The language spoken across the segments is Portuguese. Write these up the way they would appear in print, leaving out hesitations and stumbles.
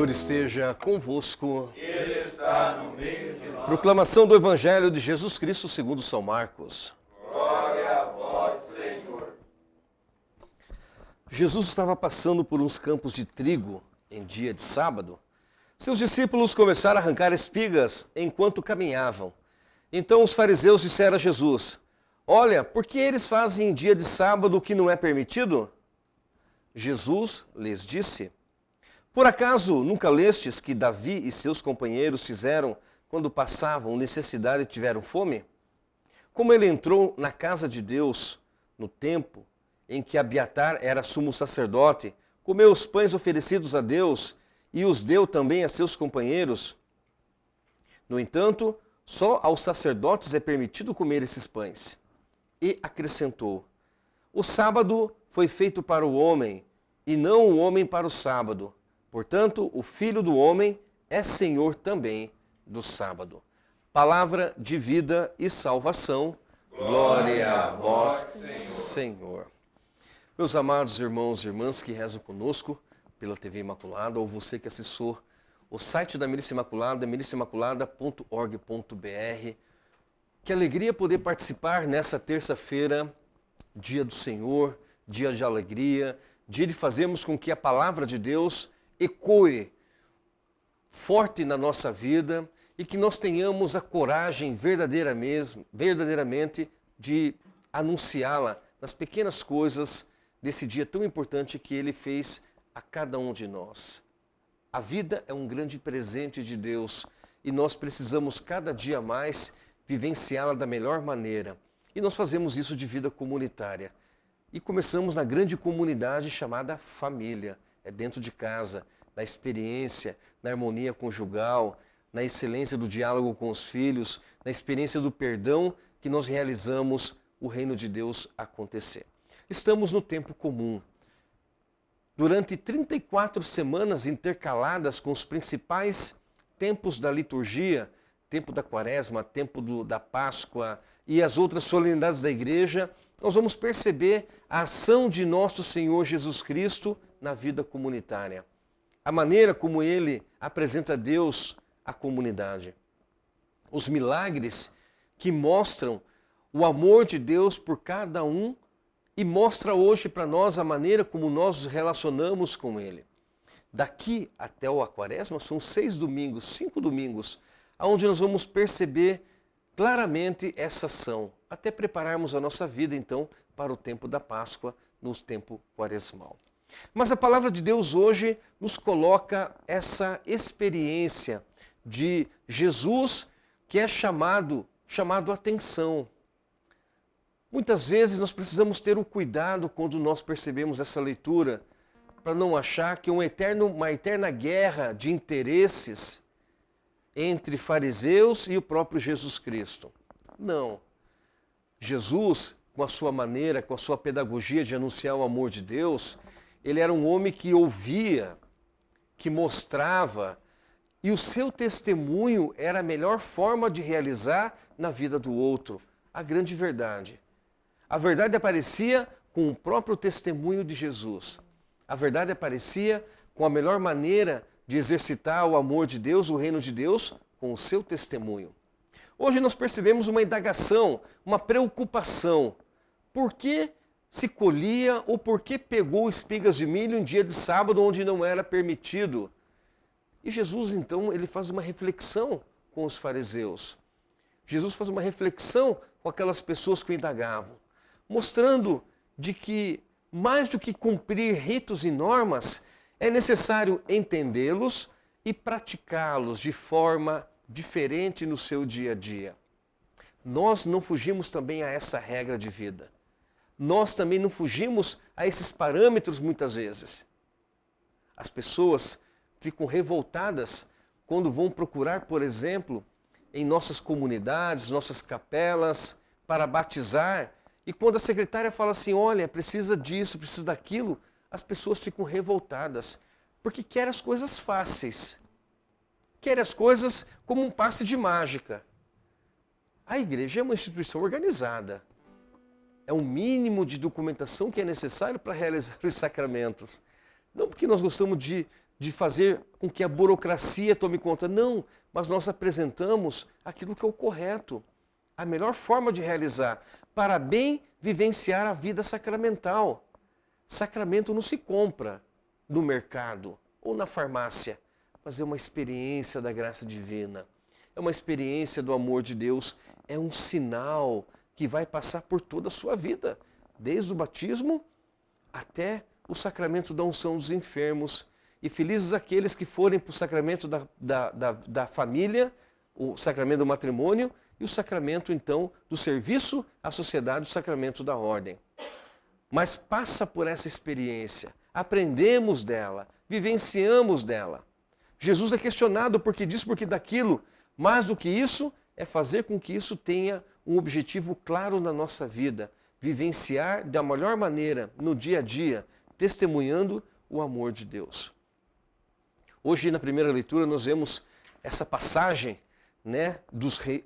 Senhor esteja convosco. Ele está no meio de nós. Proclamação do Evangelho de Jesus Cristo segundo São Marcos. Glória a vós, Senhor. Jesus estava passando por uns campos de trigo em dia de sábado. Seus discípulos começaram a arrancar espigas enquanto caminhavam. Então os fariseus disseram a Jesus: Olha, por que eles fazem em dia de sábado o que não é permitido? Jesus lhes disse: Por acaso nunca lestes que Davi e seus companheiros fizeram quando passavam necessidade e tiveram fome? Como ele entrou na casa de Deus no tempo em que Abiatar era sumo sacerdote, comeu os pães oferecidos a Deus e os deu também a seus companheiros. No entanto, só aos sacerdotes é permitido comer esses pães. E acrescentou: O sábado foi feito para o homem, e não o homem para o sábado. Portanto, o Filho do Homem é Senhor também do sábado. Palavra de vida e salvação. Glória a vós, Senhor. Meus amados irmãos e irmãs que rezam conosco pela TV Imaculada, ou você que acessou o site da Milícia Imaculada, miliciaimaculada.org.br. Que alegria poder participar nessa terça-feira, dia do Senhor, dia de alegria, dia de fazermos com que a palavra de Deus ecoe forte na nossa vida e que nós tenhamos a coragem verdadeiramente de anunciá-la nas pequenas coisas desse dia tão importante que Ele fez a cada um de nós. A vida é um grande presente de Deus e nós precisamos cada dia mais vivenciá-la da melhor maneira. E nós fazemos isso de vida comunitária. E começamos na grande comunidade chamada família. É dentro de casa, na experiência, na harmonia conjugal, na excelência do diálogo com os filhos, na experiência do perdão que nós realizamos o reino de Deus acontecer. Estamos no tempo comum. Durante 34 semanas intercaladas com os principais tempos da liturgia, tempo da Quaresma, tempo da Páscoa e as outras solenidades da Igreja, nós vamos perceber a ação de nosso Senhor Jesus Cristo na vida comunitária. A maneira como Ele apresenta Deus à comunidade. Os milagres que mostram o amor de Deus por cada um e mostra hoje para nós a maneira como nós nos relacionamos com Ele. Daqui até a Quaresma são 5 domingos, onde nós vamos perceber claramente essa ação, até prepararmos a nossa vida, então, para o tempo da Páscoa, no tempo quaresmal. Mas a palavra de Deus hoje nos coloca essa experiência de Jesus que é chamado a atenção. Muitas vezes nós precisamos ter o cuidado quando nós percebemos essa leitura, para não achar que uma eterna guerra de interesses entre fariseus e o próprio Jesus Cristo. Não. Jesus, com a sua maneira, com a sua pedagogia de anunciar o amor de Deus, ele era um homem que ouvia, que mostrava, e o seu testemunho era a melhor forma de realizar na vida do outro a grande verdade. A verdade aparecia com o próprio testemunho de Jesus. A verdade aparecia com a melhor maneira de exercitar o amor de Deus, o reino de Deus, com o seu testemunho. Hoje nós percebemos uma indagação, uma preocupação. Por que se colhia ou por que pegou espigas de milho em dia de sábado onde não era permitido? E Jesus, então, ele faz uma reflexão com os fariseus. Jesus faz uma reflexão com aquelas pessoas que o indagavam, mostrando de que, mais do que cumprir ritos e normas, é necessário entendê-los e praticá-los de forma diferente no seu dia a dia. Nós não fugimos também a essa regra de vida. Nós também não fugimos a esses parâmetros muitas vezes. As pessoas ficam revoltadas quando vão procurar, por exemplo, em nossas comunidades, nossas capelas, para batizar. E quando a secretária fala assim, olha, precisa disso, precisa daquilo, as pessoas ficam revoltadas, porque querem as coisas fáceis. Querem as coisas como um passe de mágica. A igreja é uma instituição organizada. É um mínimo de documentação que é necessário para realizar os sacramentos. Não porque nós gostamos de de fazer com que a burocracia tome conta. Não, mas nós apresentamos aquilo que é o correto, a melhor forma de realizar, para bem vivenciar a vida sacramental. Sacramento não se compra no mercado ou na farmácia, mas é uma experiência da graça divina, é uma experiência do amor de Deus, é um sinal que vai passar por toda a sua vida, desde o batismo até o sacramento da unção dos enfermos. E felizes aqueles que forem para o sacramento da família, o sacramento do matrimônio e o sacramento, então, do serviço à sociedade, o sacramento da ordem. Mas passa por essa experiência, aprendemos dela, vivenciamos dela. Jesus é questionado porque disso, porque daquilo. Mais do que isso, é fazer com que isso tenha um objetivo claro na nossa vida. Vivenciar da melhor maneira, no dia a dia, testemunhando o amor de Deus. Hoje, na primeira leitura, nós vemos essa passagem, né,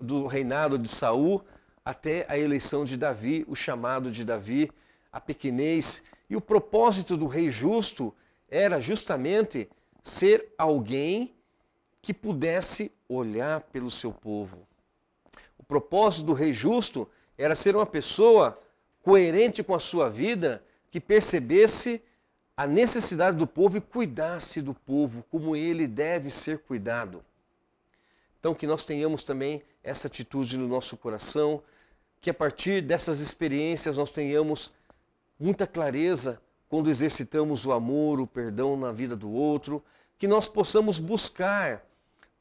do reinado de Saul até a eleição de Davi, o chamado de Davi, a pequenez. E o propósito do rei justo era justamente ser alguém que pudesse olhar pelo seu povo. O propósito do rei justo era ser uma pessoa coerente com a sua vida, que percebesse a necessidade do povo e cuidasse do povo como ele deve ser cuidado. Então que nós tenhamos também essa atitude no nosso coração, que a partir dessas experiências nós tenhamos muita clareza quando exercitamos o amor, o perdão na vida do outro, que nós possamos buscar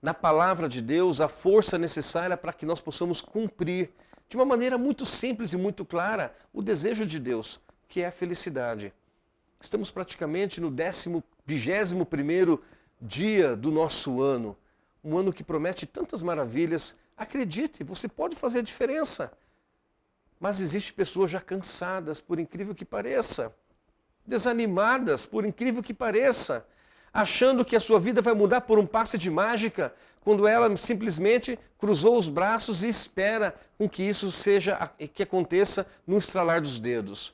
na palavra de Deus a força necessária para que nós possamos cumprir de uma maneira muito simples e muito clara o desejo de Deus, que é a felicidade. Estamos praticamente no 21º dia do nosso ano, um ano que promete tantas maravilhas. Acredite, você pode fazer a diferença. Mas existem pessoas já cansadas, por incrível que pareça, desanimadas, por incrível que pareça, achando que a sua vida vai mudar por um passe de mágica, quando ela simplesmente cruzou os braços e espera com que isso que aconteça no estralar dos dedos.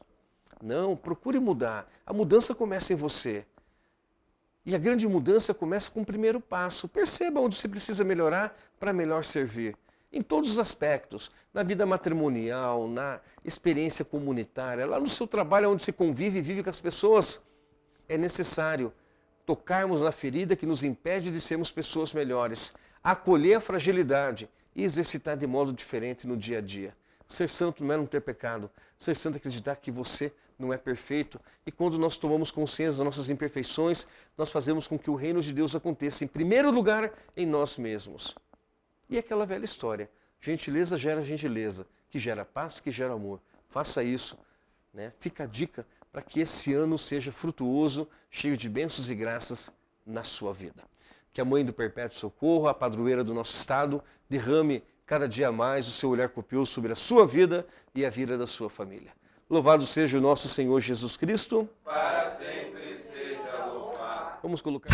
Não, procure mudar. A mudança começa em você. E a grande mudança começa com o primeiro passo. Perceba onde você precisa melhorar para melhor servir. Em todos os aspectos, na vida matrimonial, na experiência comunitária, lá no seu trabalho onde você convive e vive com as pessoas, é necessário tocarmos na ferida que nos impede de sermos pessoas melhores, acolher a fragilidade e exercitar de modo diferente no dia a dia. Ser santo não é não ter pecado, ser santo é acreditar que você não é perfeito, e quando nós tomamos consciência das nossas imperfeições, nós fazemos com que o reino de Deus aconteça, em primeiro lugar, em nós mesmos. E aquela velha história, gentileza gera gentileza, que gera paz, que gera amor. Faça isso, né? Fica a dica para que esse ano seja frutuoso, cheio de bênçãos e graças na sua vida. Que a Mãe do Perpétuo Socorro, a padroeira do nosso estado, derrame cada dia mais o seu olhar copioso sobre a sua vida e a vida da sua família. Louvado seja o nosso Senhor Jesus Cristo. Para sempre seja louvado. Vamos colocar...